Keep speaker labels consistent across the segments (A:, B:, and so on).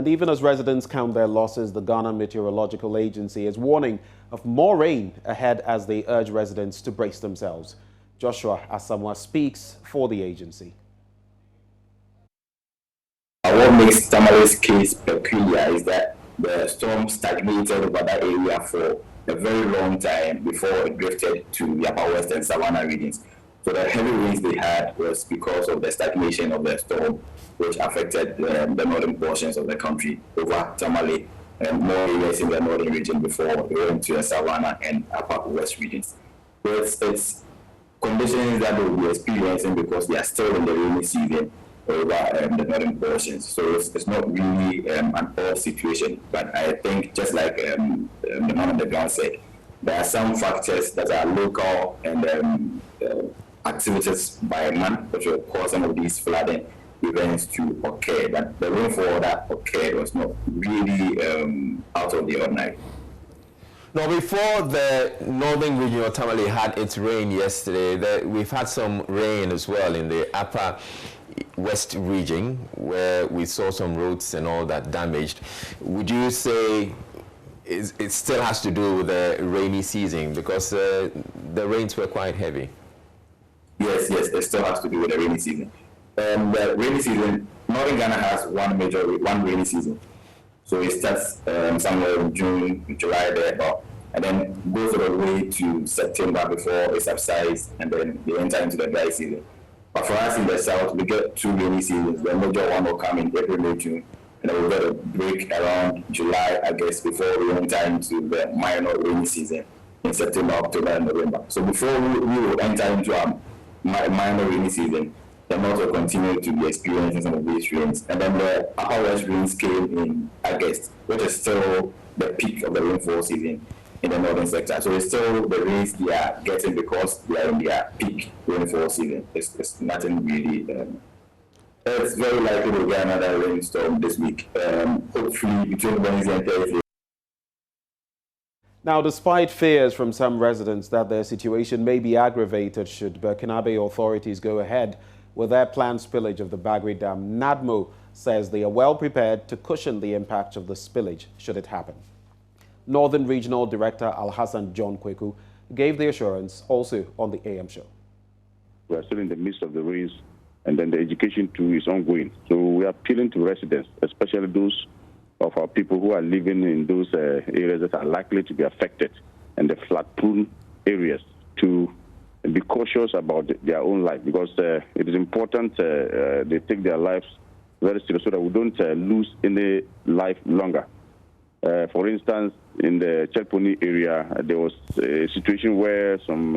A: And even as residents count their losses, the Ghana Meteorological Agency is warning of more rain ahead as they urge residents to brace themselves. Joshua Asamoah speaks for the agency.
B: What makes Tamale's case peculiar is that the storm stagnated over that area for a very long time before it drifted to the upper west and savannah regions. So the heavy rains they had was because of the stagnation of the storm, which affected the northern portions of the country over Tamale and more areas in the northern region before it went to the savannah and upper west regions. So it's conditions that they will be experiencing because they are still in the rainy season over the northern portions. So it's not really an odd situation, but I think just like the man on the ground said, there are some factors that are local and activities by man which will cause some of these flooding events to occur, but the rainfall that occurred was not really out of the ordinary.
C: Now, before the northern region of Tamale had its rain yesterday, we've had some rain as well in the upper west region where we saw some roads and all that damaged. Would you say it still has to do with the rainy season because the rains were quite heavy?
B: Yes, it still has to do with the rainy season. The rainy season, Northern Ghana has one rainy season. So it starts somewhere in June, July, there, and then goes all the way to September before it subsides, and then they enter into the dry season. But for us in the south, we get two rainy seasons. The major one will come in April, May, June, and then we'll get a break around July, August, before we enter into the minor rainy season in September, October, and November. So before we will enter into our minor rainy season, the north will continue to be experiencing some of these rains. And then the upper west rains came in August, which is still the peak of the rainfall season in the northern sector. So it's still the rains they are getting because they are in their peak rainfall season. It's nothing really. It's very likely we'll get another rainstorm this week, hopefully between Wednesday and Thursday.
A: Now, despite fears from some residents that their situation may be aggravated should Burkinabe authorities go ahead with their planned spillage of the Bagri Dam, NADMO says they are well prepared to cushion the impact of the spillage should it happen. Northern Regional Director Alhassan John Kweku gave the assurance also on the AM show.
D: We are still in the midst of the rains, and then the education too is ongoing. So we are appealing to residents, especially those of our people who are living in those areas that are likely to be affected and the flood-prone areas, to be cautious about their own life, because it is important they take their lives very seriously so that we don't lose any life longer. For instance, in the Chelponi area, there was a situation where some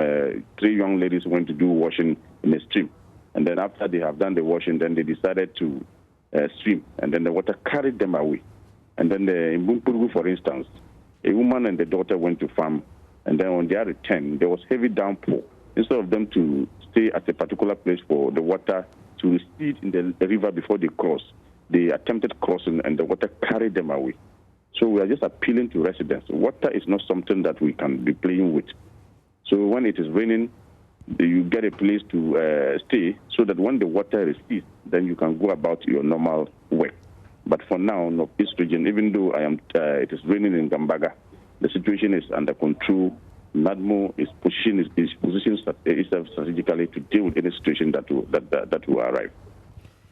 D: 3 young ladies went to do washing in a stream. And then after they have done the washing, then they decided to swim. And then the water carried them away. And then in Bumpuru, for instance, a woman and the daughter went to farm. And then on their return, there was heavy downpour. Instead of them to stay at a particular place for the water to recede in the river before they cross, they attempted crossing and the water carried them away. So we are just appealing to residents. Water is not something that we can be playing with. So when it is raining, you get a place to stay so that when the water recedes, then you can go about your normal work. But for now, in the East region, even though it is raining in Gambaga, the situation is under control. NADMO is positioning itself strategically to deal with any situation that will arrive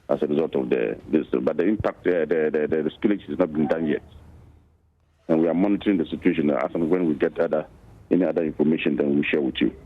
D: as a result of this. But the impact, the spillage has not been done yet. And we are monitoring the situation. As and when we get any other information, then we'll share with you.